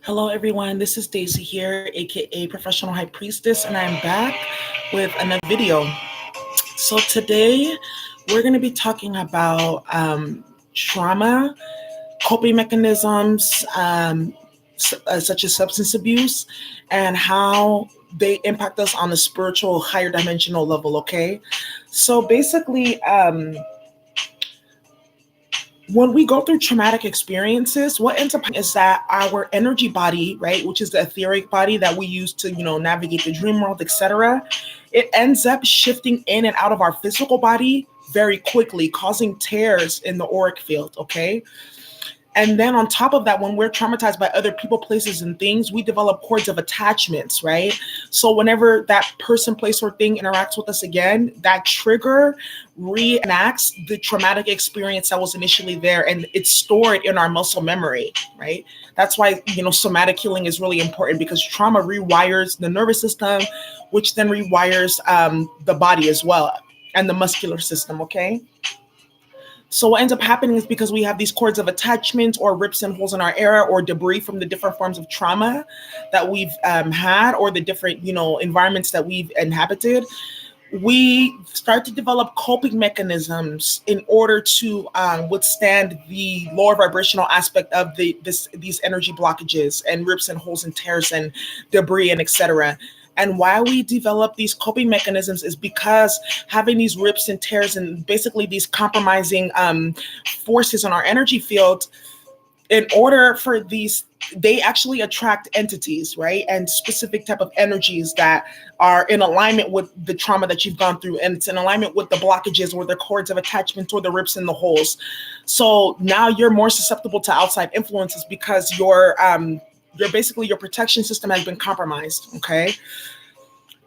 Hello, everyone. This is Daisy here, aka Professional High Priestess, and I'm back with another video. So, today we're going to be talking about trauma, coping mechanisms, such as substance abuse, and how they impact us on a spiritual, higher dimensional level. Okay. So, basically, when we go through traumatic experiences, what ends up happening is that our energy body, right, which is the etheric body that we use to, navigate the dream world, etc., it ends up shifting in and out of our physical body very quickly, causing tears in the auric field. Okay. And then on top of that, when we're traumatized by other people, places, and things, we develop cords of attachments, right? So whenever that person, place, or thing interacts with us again, that trigger reenacts the traumatic experience that was initially there, and it's stored in our muscle memory, right? That's why, somatic healing is really important, because trauma rewires the nervous system, which then rewires the body as well, and the muscular system, okay? So what ends up happening is, because we have these cords of attachment or rips and holes in our air, or debris from the different forms of trauma that we've had, or the different, environments that we've inhabited, we start to develop coping mechanisms in order to withstand the lower vibrational aspect of these energy blockages and rips and holes and tears and debris and etc. And why we develop these coping mechanisms is because having these rips and tears and basically these compromising forces on our energy field, in order for these, they actually attract entities, right? And specific type of energies that are in alignment with the trauma that you've gone through. And it's in alignment with the blockages or the cords of attachment or the rips and the holes. So now you're more susceptible to outside influences, because basically your protection system has been compromised. Okay.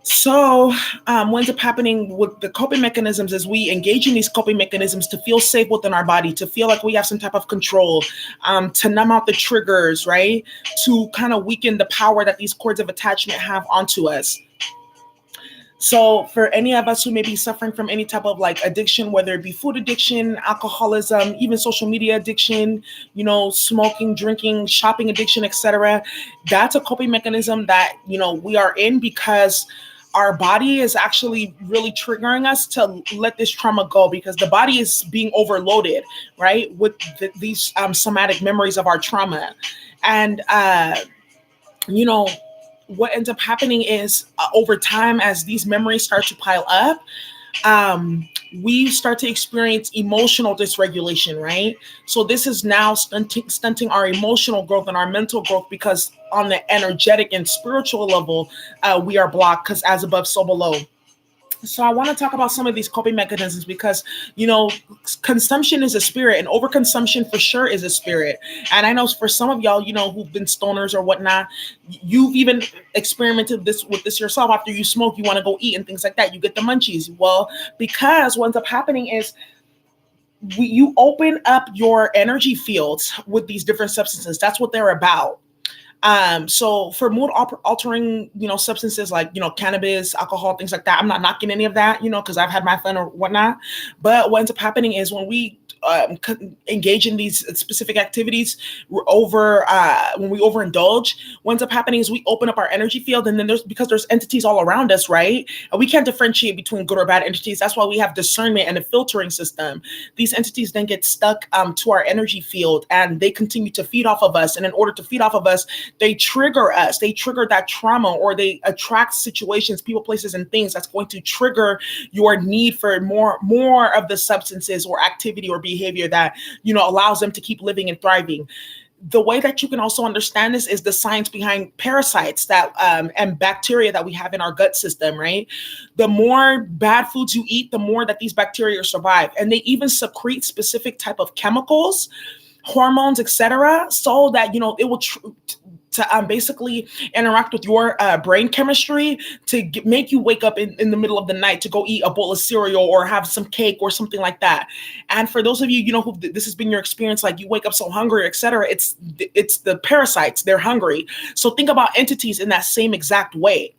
So, what ends up happening with the coping mechanisms is we engage in these coping mechanisms to feel safe within our body, to feel like we have some type of control, to numb out the triggers, right? To kind of weaken the power that these cords of attachment have onto us. So for any of us who may be suffering from any type of like addiction, whether it be food addiction, alcoholism, even social media addiction, smoking, drinking, shopping addiction, etc., that's a coping mechanism that, we are in, because our body is actually really triggering us to let this trauma go, because the body is being overloaded, right, with these somatic memories of our trauma. And you know what ends up happening is, over time, as these memories start to pile up, we start to experience emotional dysregulation, right? So this is now stunting our emotional growth and our mental growth, because on the energetic and spiritual level, we are blocked, because as above, so below. So I want to talk about some of these coping mechanisms, because consumption is a spirit, and overconsumption for sure is a spirit. And I know for some of y'all, who've been stoners or whatnot, you've even experimented with this yourself. After you smoke, you want to go eat and things like that. You get the munchies. Well, because what ends up happening is, you open up your energy fields with these different substances. That's what they're about. So for mood altering, substances like, cannabis, alcohol, things like that, I'm not knocking any of that, because I've had my fun or whatnot. But what ends up happening is, when we engage in these specific activities when we overindulge, what ends up happening is we open up our energy field, and then because there's entities all around us, right? And we can't differentiate between good or bad entities. That's why we have discernment and a filtering system. These entities then get stuck to our energy field, and they continue to feed off of us. And in order to feed off of us, they trigger us. They trigger that trauma, or they attract situations, people, places, and things that's going to trigger your need for more of the substances or activity or behavior that allows them to keep living and thriving. The way that you can also understand this is the science behind parasites that and bacteria that we have in our gut system, right? The more bad foods you eat, the more that these bacteria survive, and they even secrete specific type of chemicals, hormones, etc., so that it will to basically interact with your brain chemistry to make you wake up in the middle of the night to go eat a bowl of cereal or have some cake or something like that. And for those of you, who this has been your experience, like you wake up so hungry, etc., it's the parasites. They're hungry. So think about entities in that same exact way.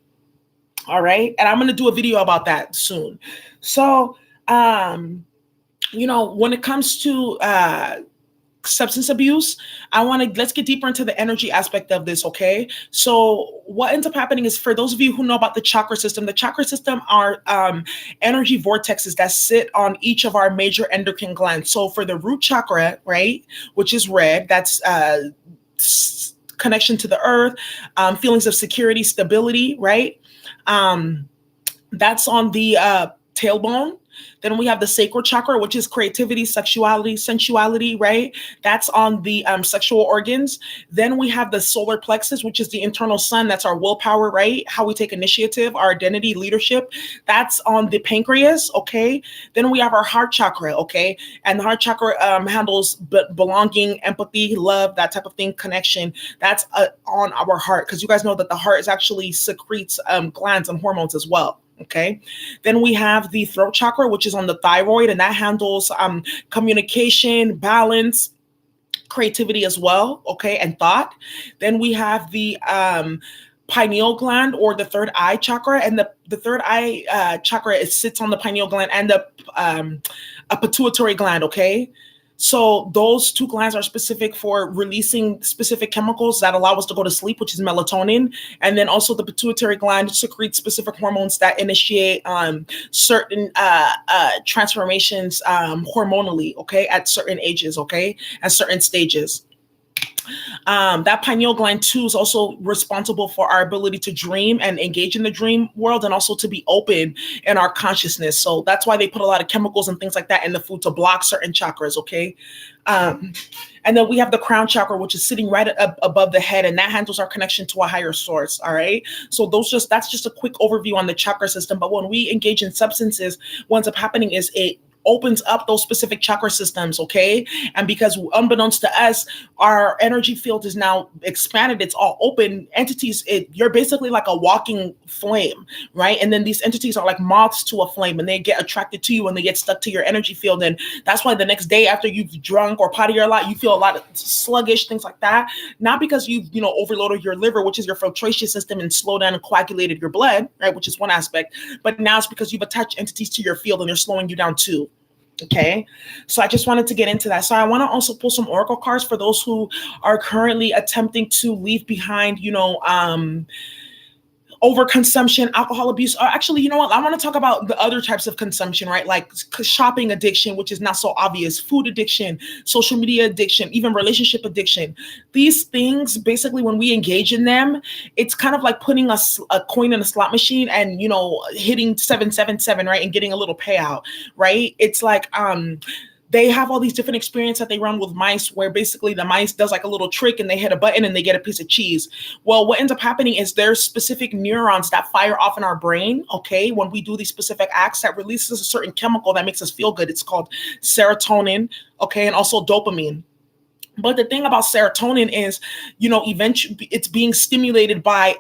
All right. And I'm going to do a video about that soon. So, when it comes to substance abuse, let's get deeper into the energy aspect of this, okay? So what ends up happening is, for those of you who know about the chakra system are energy vortexes that sit on each of our major endocrine glands. So for the root chakra, right, which is red, that's connection to the earth, feelings of security, stability, right? That's on the tailbone. Then we have the sacral chakra, which is creativity, sexuality, sensuality, right? That's on the sexual organs. Then we have the solar plexus, which is the internal sun. That's our willpower, right? How we take initiative, our identity, leadership. That's on the pancreas, okay? Then we have our heart chakra, okay? And the heart chakra handles belonging, empathy, love, that type of thing, connection. That's on our heart, because you guys know that the heart is actually secretes glands and hormones as well. Okay. Then we have the throat chakra, which is on the thyroid, and that handles communication, balance, creativity as well. Okay. And thought. Then we have the pineal gland, or the third eye chakra, and the third eye chakra, it sits on the pineal gland and the a pituitary gland. Okay. So those two glands are specific for releasing specific chemicals that allow us to go to sleep, which is melatonin. And then also the pituitary gland secretes specific hormones that initiate certain transformations hormonally, okay, at certain ages, okay, at certain stages. That pineal gland too is also responsible for our ability to dream and engage in the dream world, and also to be open in our consciousness. So that's why they put a lot of chemicals and things like that in the food to block certain chakras, okay? And then we have the crown chakra, which is sitting right above the head, and that handles our connection to a higher source, all right? So that's just a quick overview on the chakra system. But when we engage in substances, what ends up happening is it opens up those specific chakra systems, okay? And because unbeknownst to us, our energy field is now expanded, it's all open entities, you're basically like a walking flame, right? And then these entities are like moths to a flame, and they get attracted to you and they get stuck to your energy field. And that's why the next day after you've drunk or partied a lot, you feel a lot of sluggish, things like that. Not because you've, overloaded your liver, which is your filtration system, and slowed down and coagulated your blood, right? Which is one aspect. But now it's because you've attached entities to your field and they're slowing you down too. Okay, so I just wanted to get into that. So I want to also pull some oracle cards for those who are currently attempting to leave behind, overconsumption, alcohol abuse. Or actually, you know what? I want to talk about the other types of consumption, right? Like shopping addiction, which is not so obvious, food addiction, social media addiction, even relationship addiction. These things, basically, when we engage in them, it's kind of like putting a coin in a slot machine and, hitting 777, right? And getting a little payout, right? It's like, they have all these different experiences that they run with mice, where basically the mice does like a little trick and they hit a button and they get a piece of cheese. Well, what ends up happening is there's specific neurons that fire off in our brain, okay, when we do these specific acts, that releases a certain chemical that makes us feel good. It's called serotonin, okay, and also dopamine. But the thing about serotonin is, eventually it's being stimulated by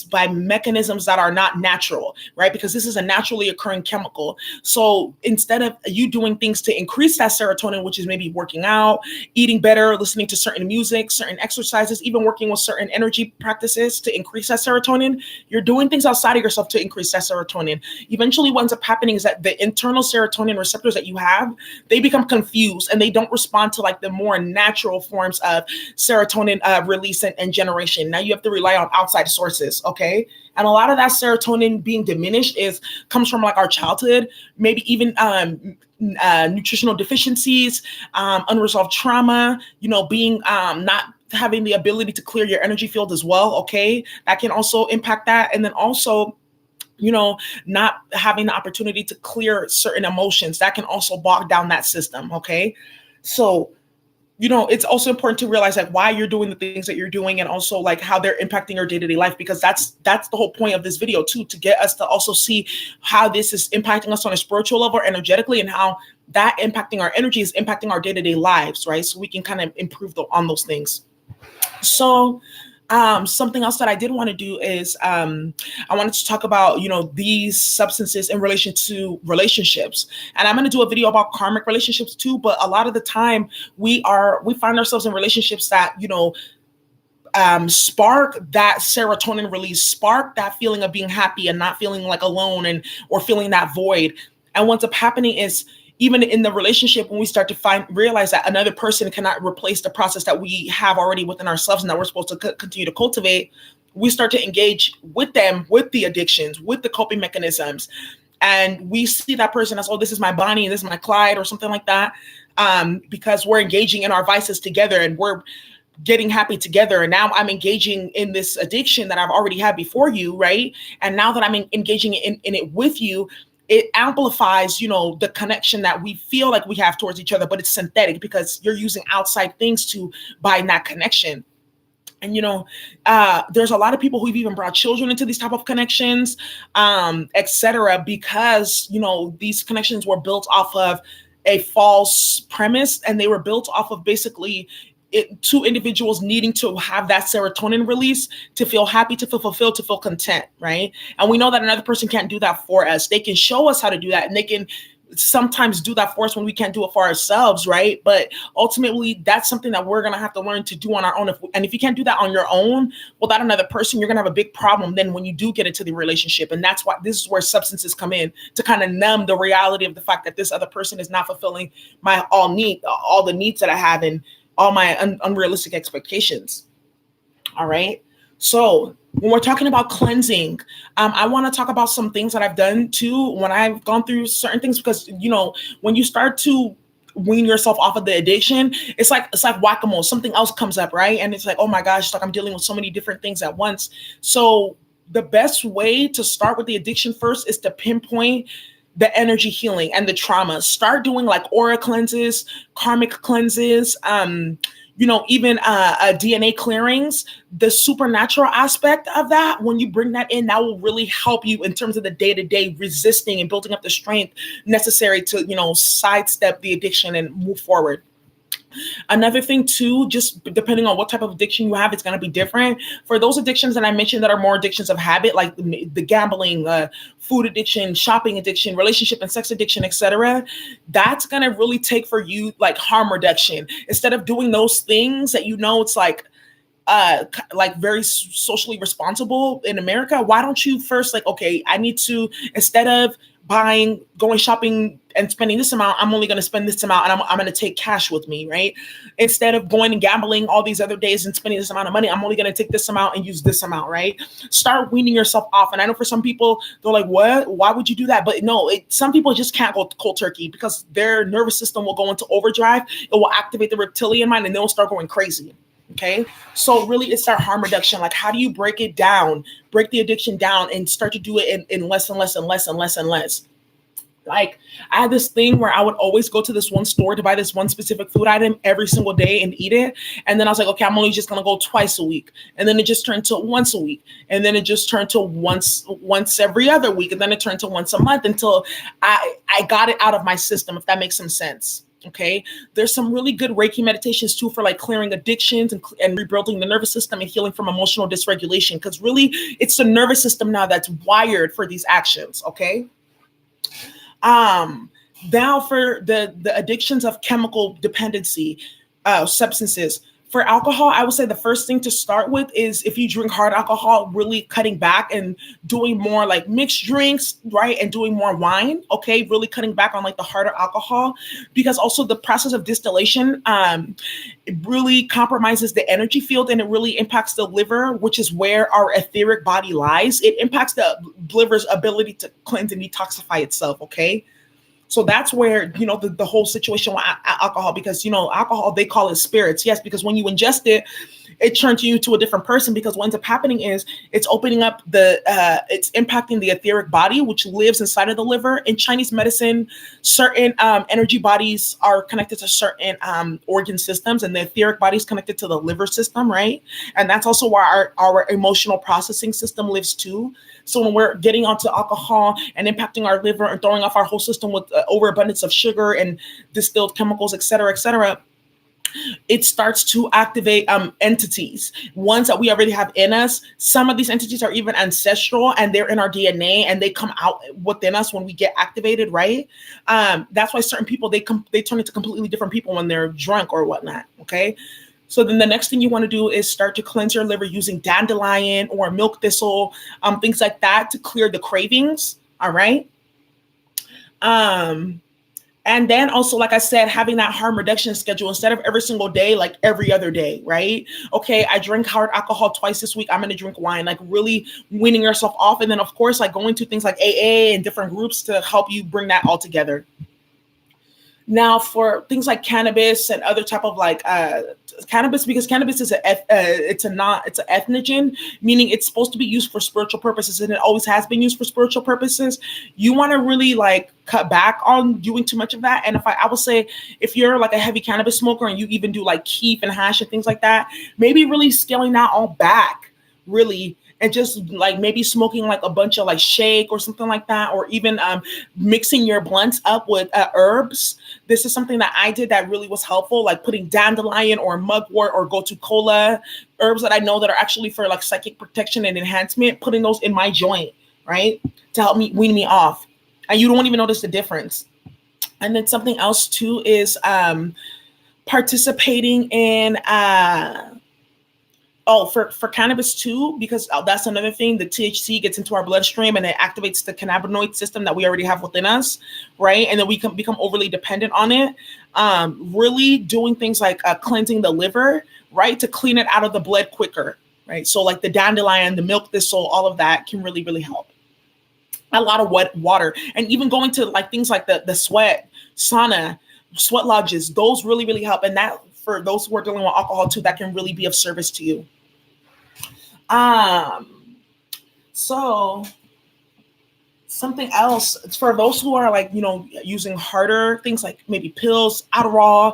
by mechanisms that are not natural, right? Because this is a naturally occurring chemical. So instead of you doing things to increase that serotonin, which is maybe working out, eating better, listening to certain music, certain exercises, even working with certain energy practices to increase that serotonin, you're doing things outside of yourself to increase that serotonin. Eventually what ends up happening is that the internal serotonin receptors that you have, they become confused and they don't respond to like the more natural forms of serotonin release and generation. Now you have to rely on outside sources, okay? And a lot of that serotonin being diminished comes from like our childhood, maybe even nutritional deficiencies, unresolved trauma, being not having the ability to clear your energy field as well, okay? That can also impact that. And then also, not having the opportunity to clear certain emotions, that can also bog down that system, okay? So it's also important to realize like why you're doing the things that you're doing, and also like how they're impacting your day-to-day life, because that's the whole point of this video too, to get us to also see how this is impacting us on a spiritual level, energetically, and how that impacting our energy is impacting our day-to-day lives, right? So we can kind of improve on those things. So something else that I did want to do is I wanted to talk about, these substances in relation to relationships. And I'm going to do a video about karmic relationships too. But a lot of the time we find ourselves in relationships that, spark that serotonin release, spark that feeling of being happy and not feeling like alone or feeling that void. And what's up happening is even in the relationship, when we start to realize that another person cannot replace the process that we have already within ourselves and that we're supposed to continue to cultivate, we start to engage with them, with the addictions, with the coping mechanisms. And we see that person as, oh, this is my Bonnie, this is my Clyde, or something like that, because we're engaging in our vices together and we're getting happy together. And now I'm engaging in this addiction that I've already had before you, right? And now that I'm engaging in it with you, it amplifies, the connection that we feel like we have towards each other, but it's synthetic because you're using outside things to bind that connection. And, there's a lot of people who've even brought children into these type of connections, et cetera, because, these connections were built off of a false premise, and they were built off of basically two individuals needing to have that serotonin release to feel happy, to feel fulfilled, to feel content, right? And we know that another person can't do that for us. They can show us how to do that, and they can sometimes do that for us when we can't do it for ourselves, right? But ultimately, that's something that we're going to have to learn to do on our own. And if you can't do that on your own without another person, you're going to have a big problem then when you do get into the relationship. And that's why this is where substances come in, to kind of numb the reality of the fact that this other person is not fulfilling all the needs that I have, and all my unrealistic expectations. All right. So when we're talking about cleansing, I want to talk about some things that I've done too when I've gone through certain things, because, when you start to wean yourself off of the addiction, it's like whack-a-mole, something else comes up, right? And it's like, oh my gosh, like I'm dealing with so many different things at once. So the best way to start with the addiction first is to pinpoint the energy healing and the trauma. Start doing like aura cleanses, karmic cleanses, even DNA clearings. The supernatural aspect of that, when you bring that in, that will really help you in terms of the day-to-day resisting and building up the strength necessary to, sidestep the addiction and move forward. Another thing too, just depending on what type of addiction you have, it's going to be different. For those addictions that I mentioned that are more addictions of habit, like the gambling, food addiction, shopping addiction, relationship and sex addiction, etc., that's going to really take for you like harm reduction. Instead of doing those things that it's like very socially responsible in America, why don't you first okay, I need to, instead of going shopping and spending this amount, I'm only going to spend this amount, and I'm going to take cash with me, right? Instead of going and gambling all these other days and spending this amount of money, I'm only going to take this amount and use this amount, right? Start weaning yourself off. And I know for some people, they're like, what? Why would you do that? But no, some people just can't go cold turkey because their nervous system will go into overdrive. It will activate the reptilian mind and they'll start going crazy. Okay. So really it's our harm reduction. Like, how do you break it down, break the addiction down and start to do it in less and less and less and less and less. Like, I had this thing where I would always go to this one store to buy this one specific food item every single day and eat it. And then I was like, okay, I'm only just going to go twice a week. And then it just turned to once a week. And then it just turned to once every other week. And then it turned to once a month until I got it out of my system, if that makes some sense. Okay. There's some really good Reiki meditations too for like clearing addictions and rebuilding the nervous system and healing from emotional dysregulation. Because really it's the nervous system now that's wired for these actions. Okay. Now for the addictions of chemical dependency, substances. For alcohol, I would say the first thing to start with is, if you drink hard alcohol, really cutting back and doing more like mixed drinks, right? And doing more wine, okay? Really cutting back on like the harder alcohol, because also the process of distillation, it really compromises the energy field and it really impacts the liver, which is where our etheric body lies. It impacts the liver's ability to cleanse and detoxify itself, okay? So that's where, the whole situation with alcohol, because, alcohol, they call it spirits. Yes, because when you ingest it, it turns you to a different person, because what ends up happening is it's opening up it's impacting the etheric body, which lives inside of the liver. In Chinese medicine, certain energy bodies are connected to certain organ systems, and the etheric body is connected to the liver system, right? And that's also where our emotional processing system lives too. So when we're getting onto alcohol and impacting our liver and throwing off our whole system with overabundance of sugar and distilled chemicals, et cetera, it starts to activate entities, ones that we already have in us. Some of these entities are even ancestral and they're in our DNA and they come out within us when we get activated, right? That's why certain people, they turn into completely different people when they're drunk or whatnot, okay? So then the next thing you want to do is start to cleanse your liver using dandelion or milk thistle, things like that, to clear the cravings. All right. And then also, like I said, having that harm reduction schedule instead of every single day, like every other day, right? Okay, I drink hard alcohol twice this week. I'm going to drink wine, like really weaning yourself off. And then, of course, like going to things like AA and different groups to help you bring that all together. Now, for things like cannabis and other type of like cannabis, because cannabis is it's an ethnogen, meaning it's supposed to be used for spiritual purposes, and it always has been used for spiritual purposes. You want to really like cut back on doing too much of that. And if I would say, if you're like a heavy cannabis smoker and you even do like keef and hash and things like that, maybe really scaling that all back, really. And just like maybe smoking like a bunch of like shake or something like that, or even mixing your blunts up with herbs. This is something that I did that really was helpful, like putting dandelion or mugwort or gotu kola, herbs that I know that are actually for like psychic protection and enhancement, putting those in my joint, right? To help me wean me off. And you don't even notice the difference. And then something else too is participating in for cannabis too, because that's another thing. The THC gets into our bloodstream and it activates the cannabinoid system that we already have within us, right? And then we can become overly dependent on it. Really doing things like cleansing the liver, right? To clean it out of the blood quicker, right? So like the dandelion, the milk thistle, all of that can really, really help. A lot of wet water, and even going to like things like the sweat, sauna, sweat lodges, those really, really help. And that for those who are dealing with alcohol too, that can really be of service to you. So something else for those who are like, using harder things like maybe pills, Adderall,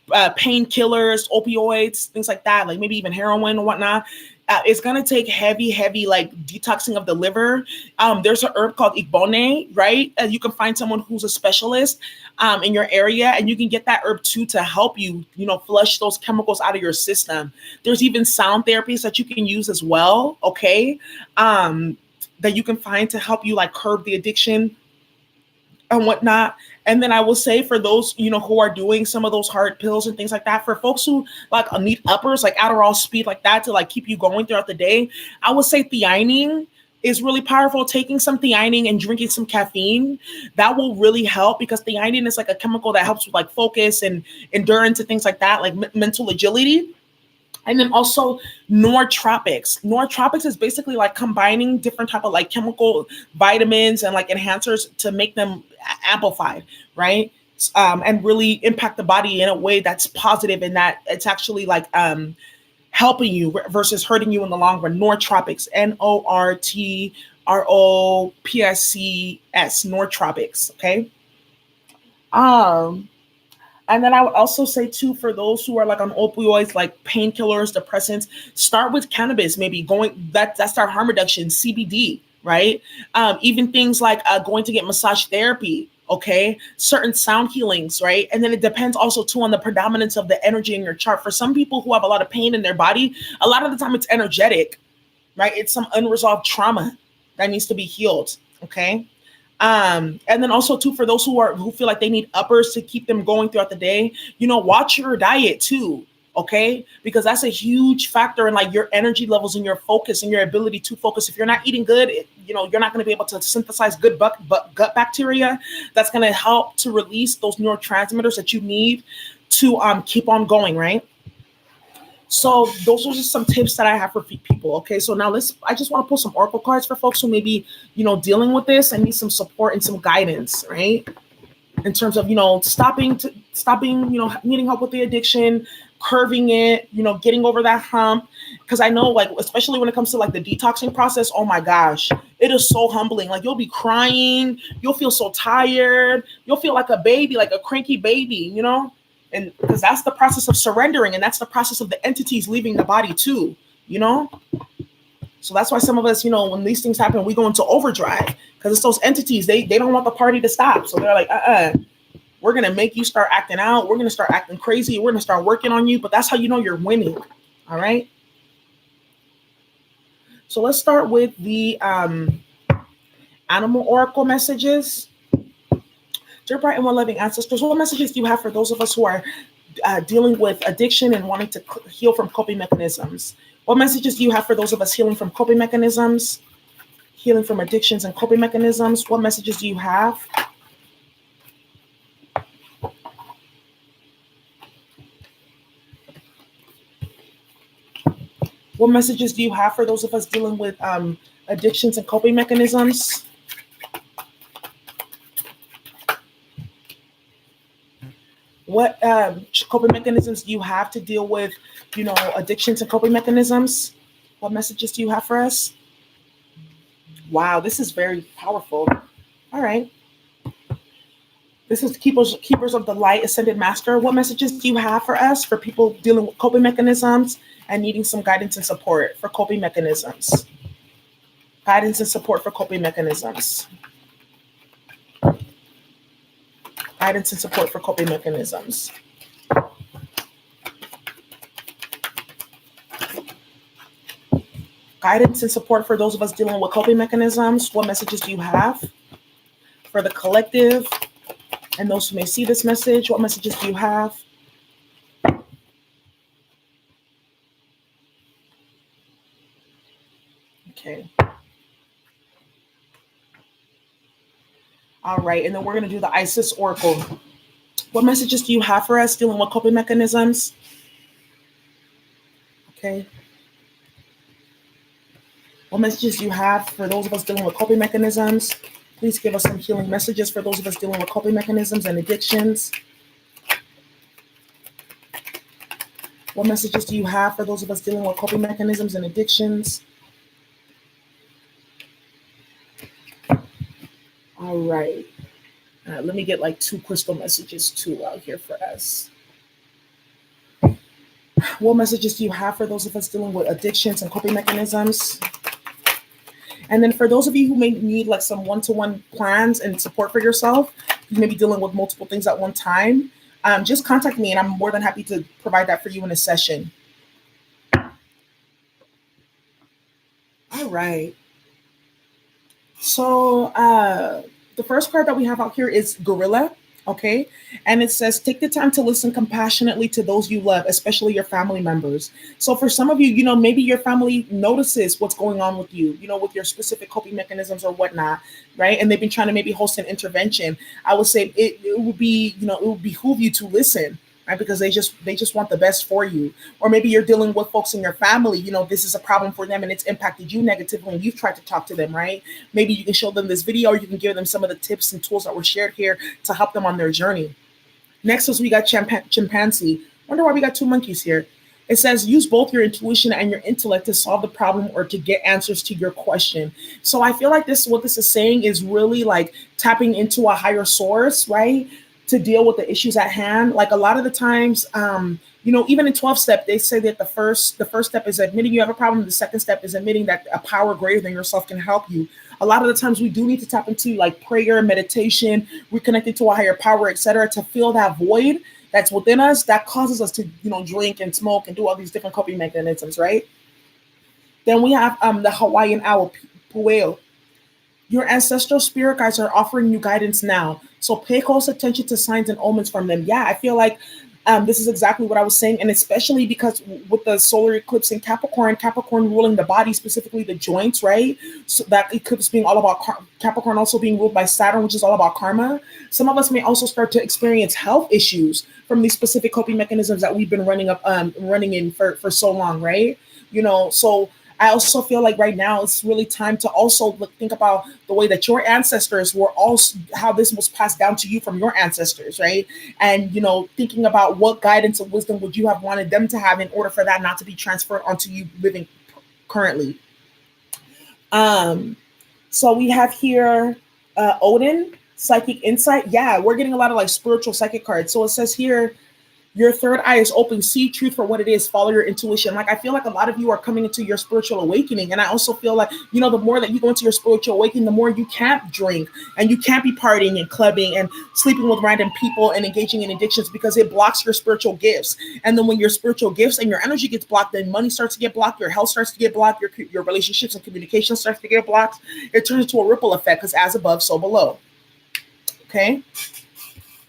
painkillers, opioids, things like that, like maybe even heroin or whatnot. It's going to take heavy, like detoxing of the liver. There's an herb called igbone, right? You can find someone who's a specialist in your area, and you can get that herb too to help you, flush those chemicals out of your system. There's even sound therapies that you can use as well, okay? That you can find to help you like curb the addiction and whatnot. And then I will say for those, who are doing some of those hard pills and things like that, for folks who like need uppers, like Adderall, speed like that to like keep you going throughout the day, I would say theanine is really powerful. Taking some theanine and drinking some caffeine, that will really help, because theanine is like a chemical that helps with like focus and endurance and things like that, like mental agility. And then also nootropics. Nootropics is basically like combining different type of like chemical vitamins and like enhancers to make them amplified, right? And really impact the body in a way that's positive, and that it's actually like helping you versus hurting you in the long run. Nootropics, Nortrops, nootropics, okay? And then I would also say too, for those who are like on opioids, like painkillers, depressants, start with cannabis, maybe that's our harm reduction, CBD, right? Even things like going to get massage therapy, okay? Certain sound healings, right? And then it depends also too on the predominance of the energy in your chart. For some people who have a lot of pain in their body, a lot of the time it's energetic, right? It's some unresolved trauma that needs to be healed, okay? And then also too, for those who feel like they need uppers to keep them going throughout the day, watch your diet too, okay? Because that's a huge factor in like your energy levels and your focus and your ability to focus. If you're not eating good, you're not going to be able to synthesize good gut bacteria. That's going to help to release those neurotransmitters that you need to keep on going, right? So those are just some tips that I have for people. Okay, so now I just want to pull some oracle cards for folks who may be, dealing with this and need some support and some guidance, right? In terms of, stopping, needing help with the addiction, curving it, getting over that hump. Because I know, like, especially when it comes to like the detoxing process, oh my gosh, it is so humbling. Like, you'll be crying, you'll feel so tired, you'll feel like a baby, like a cranky baby, And because that's the process of surrendering, and that's the process of the entities leaving the body too, So that's why some of us, when these things happen, we go into overdrive, because it's those entities, they don't want the party to stop. So they're like, we're going to make you start acting out. We're going to start acting crazy. We're going to start working on you. But that's how you know you're winning. All right. So let's start with the animal oracle messages. Dear bright and more loving ancestors, what messages do you have for those of us who are dealing with addiction and wanting to heal from coping mechanisms? What messages do you have for those of us healing from coping mechanisms, healing from addictions and coping mechanisms? What messages do you have? What messages do you have for those of us dealing with addictions and coping mechanisms? What coping mechanisms do you have to deal with, addictions and coping mechanisms? What messages do you have for us? Wow, this is very powerful. All right. This is Keepers of the Light Ascended Master. What messages do you have for us, for people dealing with coping mechanisms and needing some guidance and support for coping mechanisms? Guidance and support for coping mechanisms. Guidance and support for coping mechanisms. Guidance and support for those of us dealing with coping mechanisms. What messages do you have for the collective and those who may see this message? What messages do you have? Okay. All right. And then we're going to do the Isis Oracle. What messages do you have for us dealing with coping mechanisms? Okay. What messages do you have for those of us dealing with coping mechanisms? Please give us some healing messages for those of us dealing with coping mechanisms and addictions. What messages do you have for those of us dealing with coping mechanisms and addictions? All right. Let me get like 2 crystal messages too out here for us. What messages do you have for those of us dealing with addictions and coping mechanisms? And then for those of you who may need like some one-to-one plans and support for yourself, you may be dealing with multiple things at one time, just contact me and I'm more than happy to provide that for you in a session. All right. So the first card that we have out here is Gorilla. Okay. And it says, take the time to listen compassionately to those you love, especially your family members. So for some of you, maybe your family notices what's going on with you, with your specific coping mechanisms or whatnot, right? And they've been trying to maybe host an intervention. I would say it would be, it would behoove you to listen, right? Because they just want the best for you. Or maybe you're dealing with folks in your family, this is a problem for them and it's impacted you negatively and you've tried to talk to them, right? Maybe you can show them this video or you can give them some of the tips and tools that were shared here to help them on their journey. Next is we got chimpanzee. Wonder why we got 2 monkeys here. It says, use both your intuition and your intellect to solve the problem or to get answers to your question. So I feel like what this is saying is really like tapping into a higher source, right? To deal with the issues at hand. Like a lot of the times, even in 12-step, they say that the first step is admitting you have a problem. The second step is admitting that a power greater than yourself can help you. A lot of the times we do need to tap into like prayer, meditation, reconnecting to a higher power, etc., to fill that void that's within us that causes us to, drink and smoke and do all these different coping mechanisms, right? Then we have the Hawaiian owl, Pueo. Your ancestral spirit guides are offering you guidance now. So pay close attention to signs and omens from them. Yeah, I feel like this is exactly what I was saying. And especially because with the solar eclipse in Capricorn ruling the body, specifically the joints, right? So that eclipse being all about Capricorn also being ruled by Saturn, which is all about karma. Some of us may also start to experience health issues from these specific coping mechanisms that we've been running in for so long, right? So I also feel like right now it's really time to also think about the way that your ancestors were also, how this was passed down to you from your ancestors, right? And, thinking about what guidance and wisdom would you have wanted them to have in order for that not to be transferred onto you living currently. So we have here Odin, psychic insight. Yeah, we're getting a lot of like spiritual psychic cards. So it says here, your third eye is open. See truth for what it is. Follow your intuition. Like I feel like a lot of you are coming into your spiritual awakening. And I also feel like, the more that you go into your spiritual awakening, the more you can't drink and you can't be partying and clubbing and sleeping with random people and engaging in addictions because it blocks your spiritual gifts. And then when your spiritual gifts and your energy gets blocked, then money starts to get blocked, your health starts to get blocked, your relationships and communication starts to get blocked. It turns into a ripple effect because as above, so below. Okay.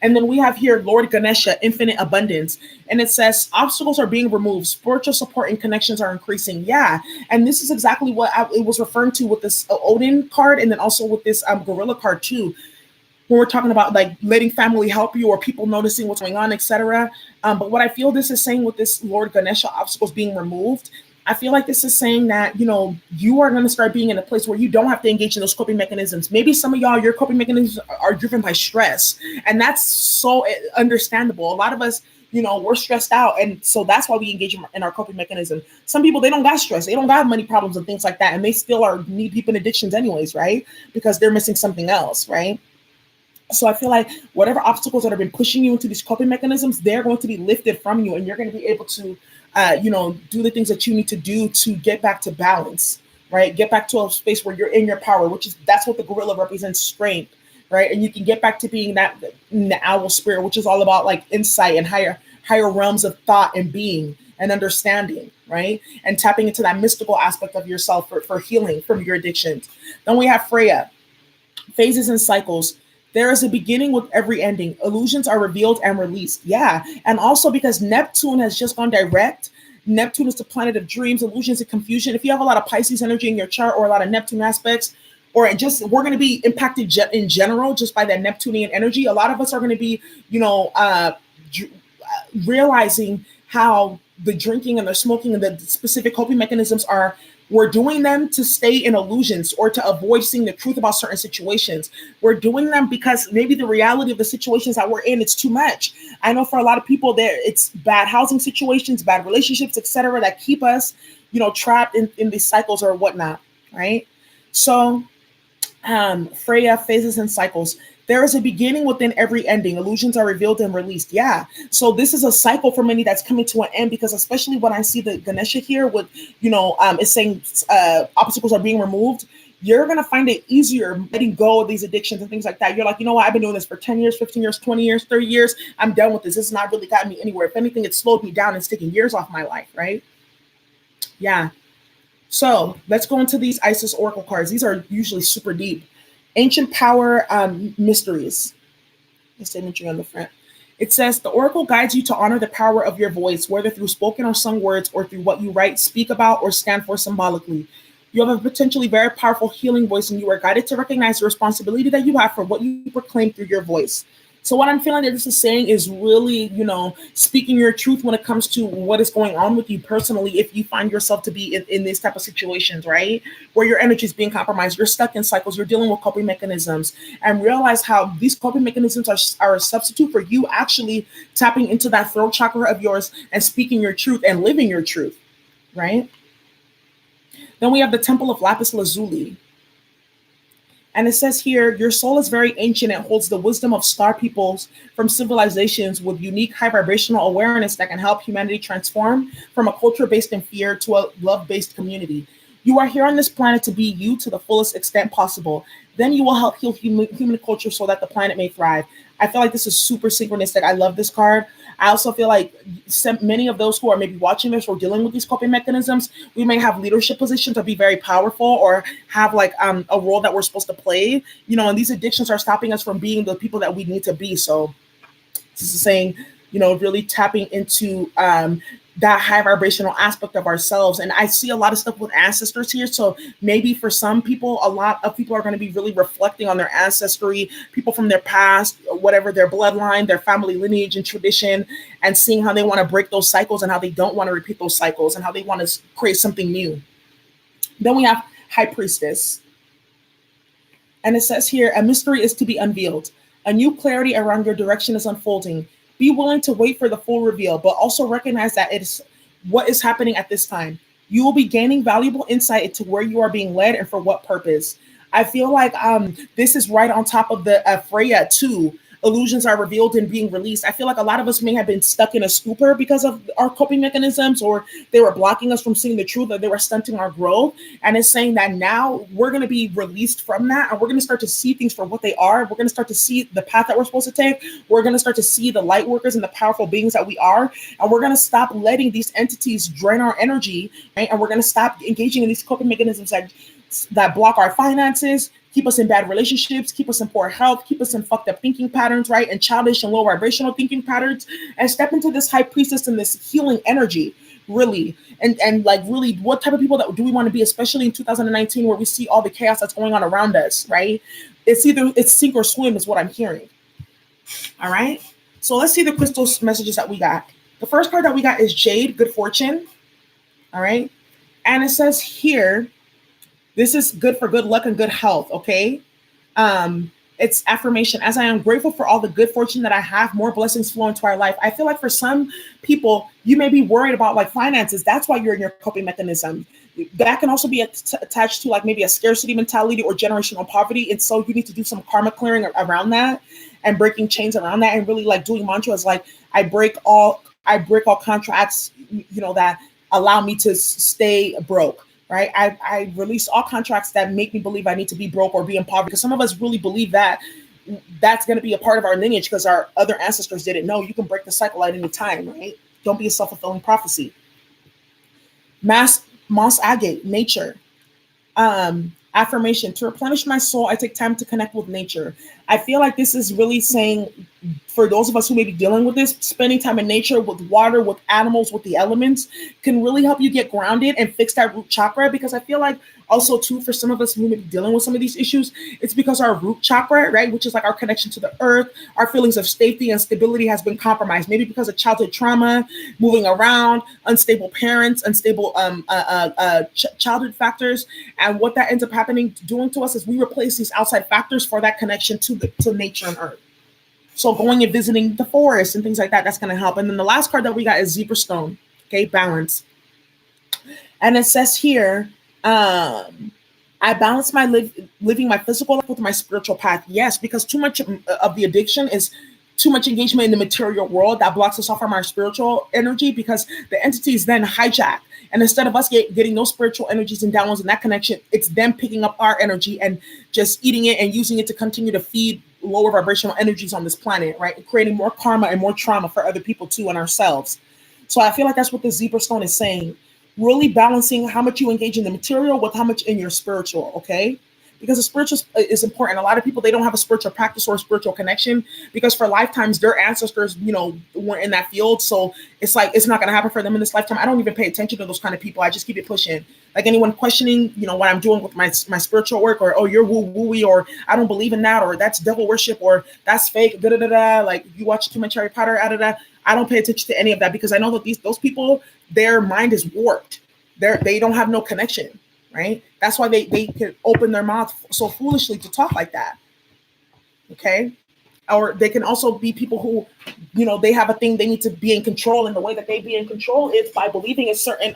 And then we have here Lord Ganesha, infinite abundance. And it says obstacles are being removed. Spiritual support and connections are increasing. Yeah. And this is exactly what it was referring to with this Odin card. And then also with this Gorilla card too. When we're talking about like letting family help you or people noticing what's going on, etc. But what I feel this is saying with this Lord Ganesha, obstacles being removed, I feel like this is saying that, you are going to start being in a place where you don't have to engage in those coping mechanisms. Maybe some of y'all, your coping mechanisms are driven by stress. And that's so understandable. A lot of us, we're stressed out. And so that's why we engage in our coping mechanism. Some people, they don't got stress. They don't got money problems and things like that. And they still are knee deep in addictions anyways, right? Because they're missing something else, right? So I feel like whatever obstacles that have been pushing you into these coping mechanisms, they're going to be lifted from you, and you're going to be able to, do the things that you need to do to get back to balance, right? Get back to a space where you're in your power, that's what the gorilla represents, strength, right? And you can get back to being that in the owl spirit, which is all about like insight and higher realms of thought and being and understanding, right? And tapping into that mystical aspect of yourself for healing from your addictions. Then we have Freya, phases and cycles. There is a beginning with every ending. Illusions are revealed and released. Yeah. And also because Neptune has just gone direct. Neptune is the planet of dreams, illusions, and confusion. If you have a lot of Pisces energy in your chart or a lot of Neptune aspects, or we're going to be impacted in general just by that Neptunian energy. A lot of us are going to be, realizing how the drinking and the smoking and the specific coping mechanisms we're doing them to stay in illusions or to avoid seeing the truth about certain situations. We're doing them because maybe the reality of the situations that we're in, it's too much. I know for a lot of people it's bad housing situations, bad relationships, etc., that keep us, trapped in these cycles or whatnot, right? So Freya, phases and cycles. There is a beginning within every ending. Illusions are revealed and released. Yeah. So this is a cycle for many that's coming to an end, because especially when I see the Ganesha here with, it's saying obstacles are being removed. You're going to find it easier letting go of these addictions and things like that. You're like, you know what? I've been doing this for 10 years, 15 years, 20 years, 30 years. I'm done with this. This has not really gotten me anywhere. If anything, it's slowed me down and taking years off my life, right? Yeah. So let's go into these Isis Oracle cards. These are usually super deep. Ancient Power Mysteries. Let's say imagery on the front. It says, the Oracle guides you to honor the power of your voice, whether through spoken or sung words or through what you write, speak about, or stand for symbolically. You have a potentially very powerful healing voice, and you are guided to recognize the responsibility that you have for what you proclaim through your voice. So what I'm feeling that this is saying is really, speaking your truth when it comes to what is going on with you personally. If you find yourself to be in these type of situations, right, where your energy is being compromised, you're stuck in cycles, you're dealing with coping mechanisms, and realize how these coping mechanisms are a substitute for you actually tapping into that throat chakra of yours and speaking your truth and living your truth, right? Then we have the Temple of Lapis Lazuli. And it says here, your soul is very ancient and holds the wisdom of star peoples from civilizations with unique high vibrational awareness that can help humanity transform from a culture based in fear to a love-based community. You are here on this planet to be you to the fullest extent possible. Then you will help heal human culture so that the planet may thrive. I feel like this is super synchronistic. I love this card. I also feel like many of those who are maybe watching this or dealing with these coping mechanisms, we may have leadership positions or be very powerful or have like a role that we're supposed to play, and these addictions are stopping us from being the people that we need to be. So this is saying, really tapping into that high vibrational aspect of ourselves. And I see a lot of stuff with ancestors here. So maybe for some people, a lot of people are going to be really reflecting on their ancestry, people from their past, whatever their bloodline, their family lineage and tradition, and seeing how they want to break those cycles and how they don't want to repeat those cycles and how they want to create something new. Then we have High Priestess. And it says here, a mystery is to be unveiled. A new clarity around your direction is unfolding. Be willing to wait for the full reveal, but also recognize that it is what is happening at this time. You will be gaining valuable insight into where you are being led and for what purpose. I feel like this is right on top of the Freya too. Illusions are revealed and being released. I feel like a lot of us may have been stuck in a stupor because of our coping mechanisms, or they were blocking us from seeing the truth, or they were stunting our growth. And it's saying that now we're going to be released from that, and we're going to start to see things for what they are. We're going to start to see the path that we're supposed to take. We're going to start to see the light workers and the powerful beings that we are. And we're going to stop letting these entities drain our energy, right? And we're going to stop engaging in these coping mechanisms that block our finances, keep us in bad relationships, keep us in poor health, keep us in fucked up thinking patterns, right? And childish and low vibrational thinking patterns, and step into this High Priestess and this healing energy, really. And like, really, what type of people that do we want to be, especially in 2019, where we see all the chaos that's going on around us, right? It's sink or swim is what I'm hearing. All right. So let's see the crystal messages that we got. The first card that we got is Jade, Good Fortune. All right. And it says here, this is good for good luck and good health, okay? It's affirmation. As I am grateful for all the good fortune that I have, more blessings flow into our life. I feel like for some people, you may be worried about like finances. That's why you're in your coping mechanism. That can also be attached to like maybe a scarcity mentality or generational poverty. And so you need to do some karma clearing around that and breaking chains around that and really like doing mantras like I break all contracts, that allow me to stay broke. Right. I release all contracts that make me believe I need to be broke or be in poverty. Because some of us really believe that that's going to be a part of our lineage because our other ancestors didn't know. You can break the cycle at any time, right? Don't be a self-fulfilling prophecy. Moss agate, nature. Affirmation. To replenish my soul, I take time to connect with nature. I feel like this is really saying, for those of us who may be dealing with this, spending time in nature, with water, with animals, with the elements, can really help you get grounded and fix that root chakra. Because I feel like also too, for some of us who may be dealing with some of these issues, it's because our root chakra, right, which is like our connection to the earth, our feelings of safety and stability has been compromised. Maybe because of childhood trauma, moving around, unstable parents, unstable childhood factors. And what that ends up doing to us is we replace these outside factors for that connection to nature and earth. So going and visiting the forest and things like that, that's going to help. And then the last card that we got is Zebra Stone. Okay, balance. And it says here, I balance my living my physical life with my spiritual path. Yes, because too much of the addiction is too much engagement in the material world that blocks us off from our spiritual energy, because the entities then hijack. And instead of us getting those spiritual energies and downloads and that connection, it's them picking up our energy and just eating it and using it to continue to feed lower vibrational energies on this planet, right? Creating more karma and more trauma for other people too and ourselves. So I feel like that's what the Zebra Stone is saying. Really balancing how much you engage in the material with how much in your spiritual, okay? Because the spiritual is important. A lot of people, they don't have a spiritual practice or a spiritual connection because for lifetimes, their ancestors, weren't in that field. So it's like, it's not going to happen for them in this lifetime. I don't even pay attention to those kind of people. I just keep it pushing. Like anyone questioning, what I'm doing with my spiritual work, or, oh, you're woo-woo-y, or I don't believe in that, or that's devil worship, or that's fake, da-da-da-da. Like you watch too much Harry Potter, da-da-da. I don't pay attention to any of that because I know that those people, their mind is warped. They don't have no connection. Right? That's why they can open their mouth so foolishly to talk like that. Okay? Or they can also be people who, they have a thing they need to be in control, and the way that they be in control is by believing in certain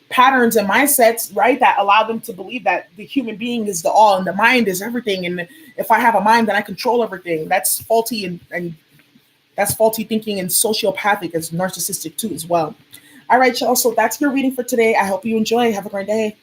patterns and mindsets, right? That allow them to believe that the human being is the all and the mind is everything. And if I have a mind, then I control everything. That's faulty and that's faulty thinking, and sociopathic, as narcissistic too as well. All right, y'all. So that's your reading for today. I hope you enjoy. Have a great day.